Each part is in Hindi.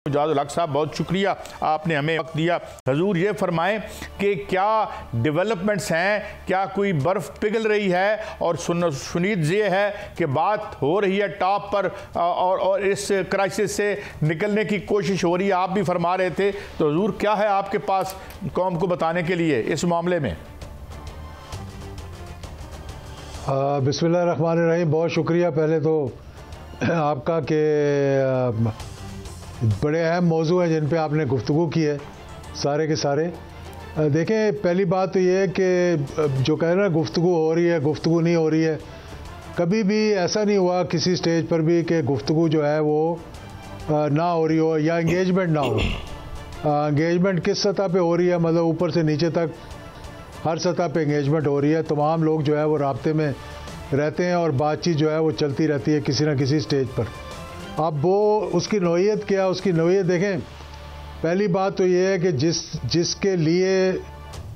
जाद हक साहब, बहुत शुक्रिया आपने हमें वक्त दिया। हजूर ये फरमाएं कि क्या डेवलपमेंट्स हैं, क्या कोई बर्फ़ पिघल रही है और सुनीद ये है कि बात हो रही है टॉप पर और इस क्राइसिस से निकलने की कोशिश हो रही है, आप भी फरमा रहे थे, तो हजूर क्या है आपके पास कौम को बताने के लिए इस मामले में? बिस्मिल्लाहिर्रहमानिर्रहीम। बहुत शुक्रिया पहले तो आपका कि बड़े अहम मौजू हैं जिन पे आपने गुफ्तगू की है सारे के सारे। देखें, पहली बात तो ये है कि जो कह रहे हैं गुफ्तगू हो रही है, गुफ्तगू नहीं हो रही है, कभी भी ऐसा नहीं हुआ किसी स्टेज पर भी कि गुफ्तगू जो है वो ना हो रही हो या इंगेजमेंट ना हो। इंगेजमेंट किस सतह पे हो रही है, मतलब ऊपर से नीचे तक हर सतह पे इंगेजमेंट हो रही है। तमाम लोग जो है वो राब्ते में रहते हैं और बातचीत जो है वो चलती रहती है किसी न किसी स्टेज पर। अब वो उसकी नौइयत क्या, उसकी नौइयत देखें। पहली बात तो ये है कि जिसके लिए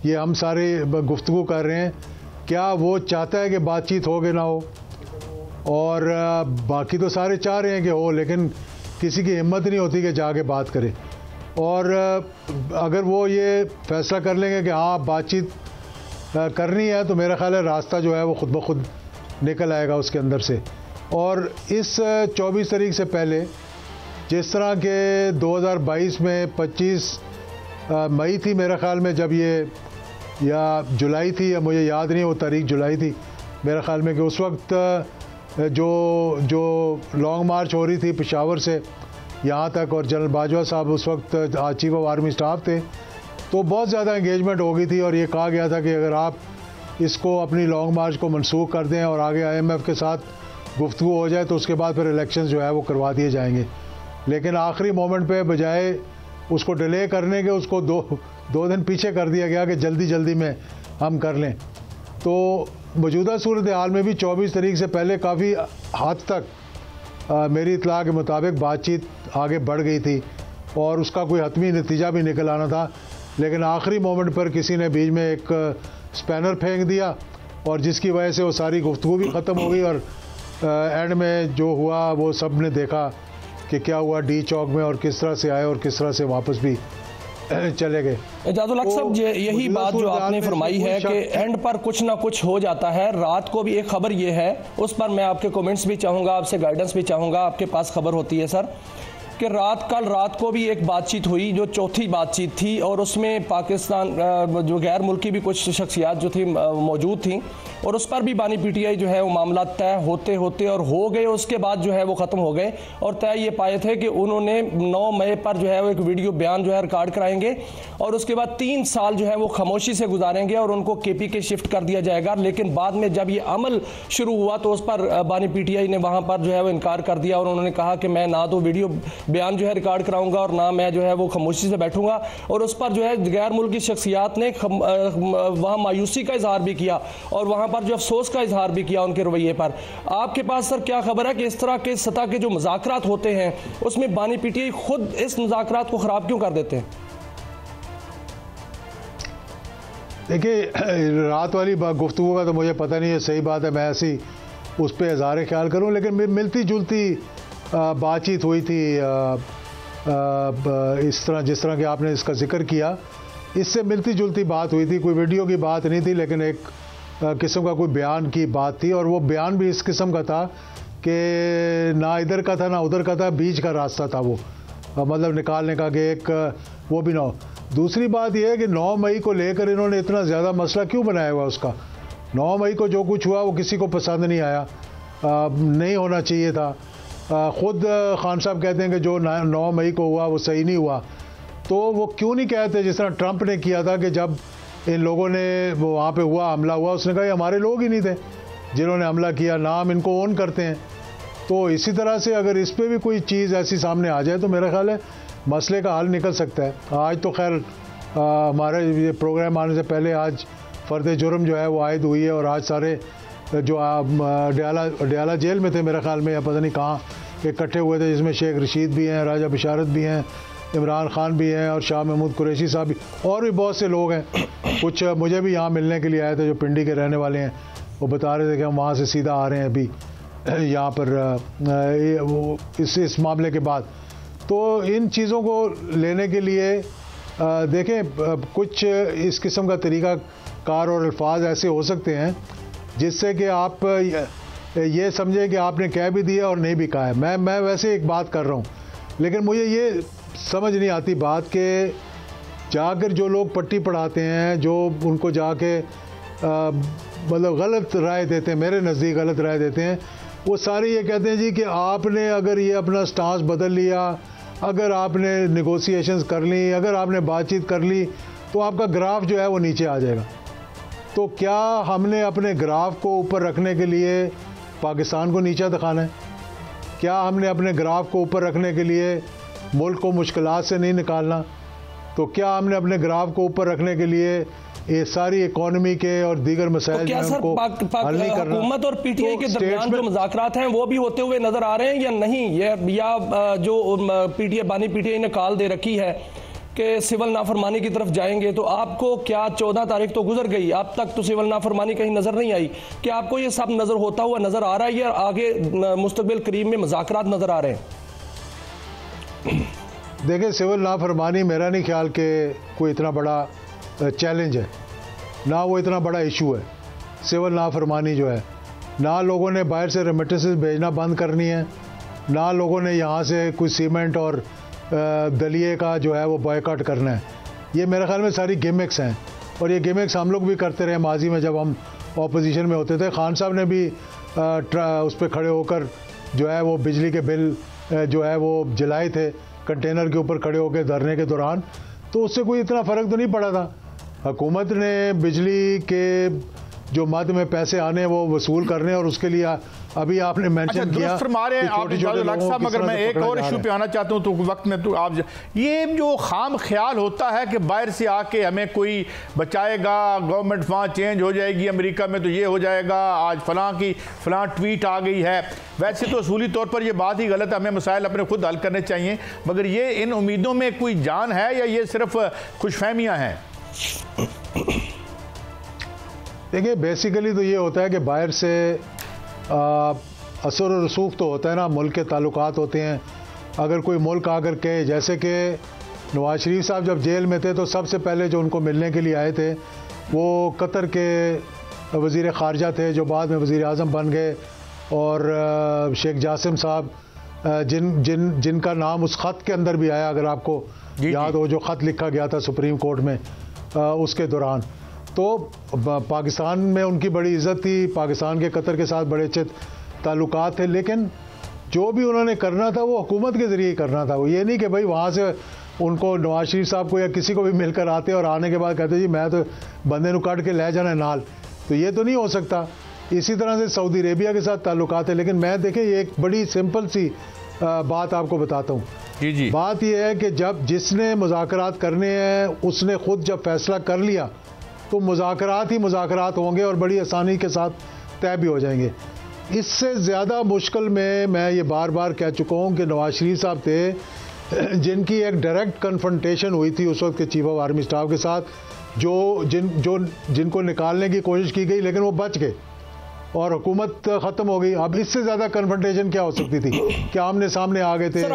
ये हम सारे गुफ्तगू कर रहे हैं, क्या वो चाहता है कि बातचीत हो कि ना हो? और बाकी तो सारे चाह रहे हैं कि हो, लेकिन किसी की हिम्मत नहीं होती कि जाके बात करे। और अगर वो ये फैसला कर लेंगे कि हाँ बातचीत करनी है, तो मेरा ख्याल है रास्ता जो है वो खुद ब खुद निकल आएगा उसके अंदर से। और इस 24 तारीख से पहले जिस तरह के 2022 में 25 मई थी मेरे ख्याल में, जब ये या जुलाई थी, या मुझे याद नहीं वो तारीख जुलाई थी मेरे ख्याल में, कि उस वक्त जो लॉन्ग मार्च हो रही थी पेशावर से यहाँ तक, और जनरल बाजवा साहब उस वक्त चीफ ऑफ आर्मी स्टाफ थे, तो बहुत ज़्यादा इंगेजमेंट हो गई थी। और ये कहा गया था कि अगर आप इसको अपनी लॉन्ग मार्च को मनसूख कर दें और आगे IMF के साथ गुफ्तगू हो जाए तो उसके बाद फिर इलेक्शन जो है वो करवा दिए जाएंगे। लेकिन आखिरी मोमेंट पे बजाय उसको डिले करने के, उसको दो दिन पीछे कर दिया गया कि जल्दी में हम कर लें। तो मौजूदा सूरत हाल में भी 24 तारीख से पहले काफ़ी हद तक मेरी इतला के मुताबिक बातचीत आगे बढ़ गई थी और उसका कोई हतमी नतीजा भी निकल आना था। लेकिन आखिरी मोमेंट पर किसी ने बीच में एक स्पैनर फेंक दिया और जिसकी वजह से वो सारी गुफ्तगू भी ख़त्म हो गई। और एंड में जो हुआ वो सब ने देखा कि क्या हुआ डी चौक में, और किस तरह से आए और किस तरह से वापस भी चले गए। जादुल हक साहब, यही बात जो आपने फरमाई है कि एंड पर कुछ ना कुछ हो जाता है। रात को भी एक खबर ये है, उस पर मैं आपके कमेंट्स भी चाहूँगा, आपसे गाइडेंस भी चाहूँगा, आपके पास खबर होती है सर, कि कल रात को भी एक बातचीत हुई जो चौथी बातचीत थी, और उसमें पाकिस्तान जो गैर मुल्की भी कुछ शख्सियात जो थी मौजूद थी, और उस पर भी बानी PTI जो है वो मामला तय होते होते और हो गए, उसके बाद जो है वो ख़त्म हो गए। और तय ये पाए थे कि उन्होंने 9 मई पर जो है वो एक वीडियो बयान जो है रिकॉर्ड कराएंगे और उसके बाद 3 साल जो है वो खामोशी से गुजारेंगे और उनको KPK शिफ्ट कर दिया जाएगा। लेकिन बाद में जब ये अमल शुरू हुआ तो उस पर बानी PTI ने वहाँ पर जो है वो इनकार कर दिया और उन्होंने कहा कि मैं ना तो वीडियो बयान जो है रिकॉर्ड कराऊंगा और ना मैं जो है वो खामोशी से बैठूंगा। और उस पर जो है गैर मुल्की शख्सियात ने वहाँ मायूसी का इजहार भी किया और वहाँ पर जो अफसोस का इजहार भी किया उनके रवैये पर। आपके पास सर क्या खबर है कि इस तरह के सतह के जो मुज़ाकरात होते हैं उसमें बानी PTI खुद इस मुज़ाकरात को ख़राब क्यों कर देते हैं? देखिए, रात वाली गुफ्तगू का तो मुझे पता नहीं है, सही बात है, मैं ऐसी उस पर इजहार ख्याल करूँ, लेकिन मिलती जुलती बातचीत हुई थी इस तरह जिस तरह कि आपने इसका जिक्र किया, इससे मिलती जुलती बात हुई थी। कोई वीडियो की बात नहीं थी, लेकिन एक किस्म का कोई बयान की बात थी, और वो बयान भी इस किस्म का था कि ना इधर का था ना उधर का था, बीच का रास्ता था वो, मतलब निकालने का, कि एक वो भी ना हो। दूसरी बात यह है कि 9 मई को लेकर इन्होंने इतना ज़्यादा मसला क्यों बनाया हुआ उसका? 9 मई को जो कुछ हुआ वो किसी को पसंद नहीं आया, नहीं होना चाहिए था। ख़ुद खान साहब कहते हैं कि जो 9 मई को हुआ वो सही नहीं हुआ, तो वो क्यों नहीं कहते जिस तरह ट्रंप ने किया था कि जब इन लोगों ने वो वहाँ पे हुआ, हमला हुआ, उसने कहा ये हमारे लोग ही नहीं थे जिन्होंने हमला किया, नाम इनको ओन करते हैं। तो इसी तरह से अगर इस पर भी कोई चीज़ ऐसी सामने आ जाए तो मेरा ख्याल है मसले का हल निकल सकता है। आज तो खैर हमारे ये प्रोग्राम आने से पहले आज फ़र्द जुर्म जो है वो आयद हुई है, और आज सारे जो डयाला जेल में थे मेरे ख्याल में, या पता नहीं कहाँ इकट्ठे हुए थे, जिसमें शेख रशीद भी हैं, राजा बिशारत भी हैं, इमरान खान भी हैं और शाह महमूद कुरैशी साहब भी, और भी बहुत से लोग हैं। कुछ मुझे भी यहाँ मिलने के लिए आए थे जो पिंडी के रहने वाले हैं, वो बता रहे थे कि हम वहाँ से सीधा आ रहे हैं अभी यहाँ पर इस मामले के बाद। तो इन चीज़ों को लेने के लिए देखें कुछ इस किस्म का तरीका कार और अल्फाज ऐसे हो सकते हैं जिससे कि आप ये समझें कि आपने कह भी दिया और नहीं भी कहा है। मैं वैसे एक बात कर रहा हूँ, लेकिन मुझे ये समझ नहीं आती बात कि जाकर जो लोग पट्टी पढ़ाते हैं, जो उनको जाके मतलब गलत राय देते हैं, मेरे नज़दीक गलत राय देते हैं, वो सारे ये कहते हैं जी कि आपने अगर ये अपना स्टांस बदल लिया, अगर आपने नेगोशिएशंस कर ली, अगर आपने बातचीत कर ली, तो आपका ग्राफ जो है वो नीचे आ जाएगा। तो क्या हमने अपने ग्राफ को ऊपर रखने के लिए पाकिस्तान को नीचा दिखाना है? क्या हमने अपने ग्राफ को ऊपर रखने के लिए मुल्क को मुश्किलात से नहीं निकालना? तो क्या हमने अपने ग्राफ को ऊपर रखने के लिए ये सारी इकोनॉमी के और दीगर मसाइल तो उनको हल नहीं करना? हुकूमत और पीटीआई के दरमियान जो मुज़ाकरात हैं वो भी होते हुए नजर आ रहे हैं या नहीं? या जो पीटीआई ने कॉल दे रखी है कि सिविल नाफरमानी की तरफ जाएंगे, तो आपको क्या 14 तारीख तो गुजर गई, अब तक तो सिविल नाफरमानी कहीं नजर नहीं आई, कि आपको ये सब नजर होता हुआ नजर आ रहा है या आगे मुस्तकबिल करीब में मुज़ाकरात नजर आ रहे हैं? देखिए, सिविल नाफरमानी मेरा नहीं ख्याल कि कोई इतना बड़ा चैलेंज है, ना वो इतना बड़ा इशू है। सिविल नाफरमानी जो है, ना लोगों ने बाहर से रेमिटेंसेस भेजना बंद करनी है, ना लोगों ने यहाँ से कुछ सीमेंट और दलिए का जो है वो बॉयकॉट करना है। ये मेरे ख्याल में सारी गिमिक्स हैं, और ये गिमिक्स हम लोग भी करते रहे माजी में जब हम ऑपोजिशन में होते थे। खान साहब ने भी उस पर खड़े होकर जो है वो बिजली के बिल जो है वो जलाए थे कंटेनर के ऊपर खड़े होकर धरने के दौरान, तो उससे कोई इतना फ़र्क तो नहीं पड़ा था। हुकूमत ने बिजली के जो मद में पैसे आने वो वसूल करने, और उसके लिए अभी आपने मेंशन किया फरमा रहे हैं आप साहब, मगर मैं एक और इशू पे आना चाहता हूं तो वक्त में तो आप ये जो खाम ख्याल होता है कि बाहर से आके हमें कोई बचाएगा, गवर्नमेंट वहाँ चेंज हो जाएगी, अमेरिका में तो ये हो जाएगा, आज फलां ट्वीट आ गई है। वैसे तो असूली तौर पर ये बात ही गलत है, हमें मसाइल अपने खुद हल करने चाहिए, मगर ये इन उम्मीदों में कोई जान है या ये सिर्फ खुशफहमियाँ हैं? देखिए, बेसिकली तो ये होता है कि बाहर से असर और रसूख तो होता है ना, मुल्क के ताल्लुकात होते हैं। अगर कोई मुल्क आकर के, जैसे कि नवाज शरीफ साहब जब जेल में थे तो सबसे पहले जो उनको मिलने के लिए आए थे वो कतर के वज़ीर ख़ारजा थे, जो बाद में वज़ीर आज़म बन गए, और शेख जासिम साहब जिनका नाम उस ख़त के अंदर भी आया, अगर आपको याद हो, जो ख़त लिखा गया था सुप्रीम कोर्ट में उसके दौरान। तो पाकिस्तान में उनकी बड़ी इज़्ज़त थी, पाकिस्तान के कतर के साथ बड़े अच्छे ताल्लुकात थे, लेकिन जो भी उन्होंने करना था वो हुकूमत के ज़रिए करना था। वो ये नहीं कि भाई वहाँ से उनको नवाज शरीफ साहब को या किसी को भी मिलकर आते और आने के बाद कहते जी मैं तो बंदे को काट के ले जाना नाल, तो ये तो नहीं हो सकता। इसी तरह से सऊदी अरेबिया के साथ ताल्लुकात है। लेकिन मैं देखें, ये एक बड़ी सिंपल सी बात आपको बताता हूँ। जी बात यह है कि जब जिसने मुज़ाकरात करने हैं उसने खुद जब फैसला कर लिया तो मुज़ाकरात ही मुज़ाकरात होंगे और बड़ी आसानी के साथ तय भी हो जाएंगे। इससे ज़्यादा मुश्किल में मैं ये बार बार कह चुका हूँ कि नवाज शरीफ साहब थे जिनकी एक डायरेक्ट कन्फ्रंटेशन हुई थी उस वक्त के चीफ ऑफ आर्मी स्टाफ के साथ, जिनको निकालने की कोशिश की गई, लेकिन वो बच गए और हुकूमत ख़त्म हो गई। अब इससे ज़्यादा कन्फ्रंटेशन क्या हो सकती थी? क्या आमने सामने आ गए थे?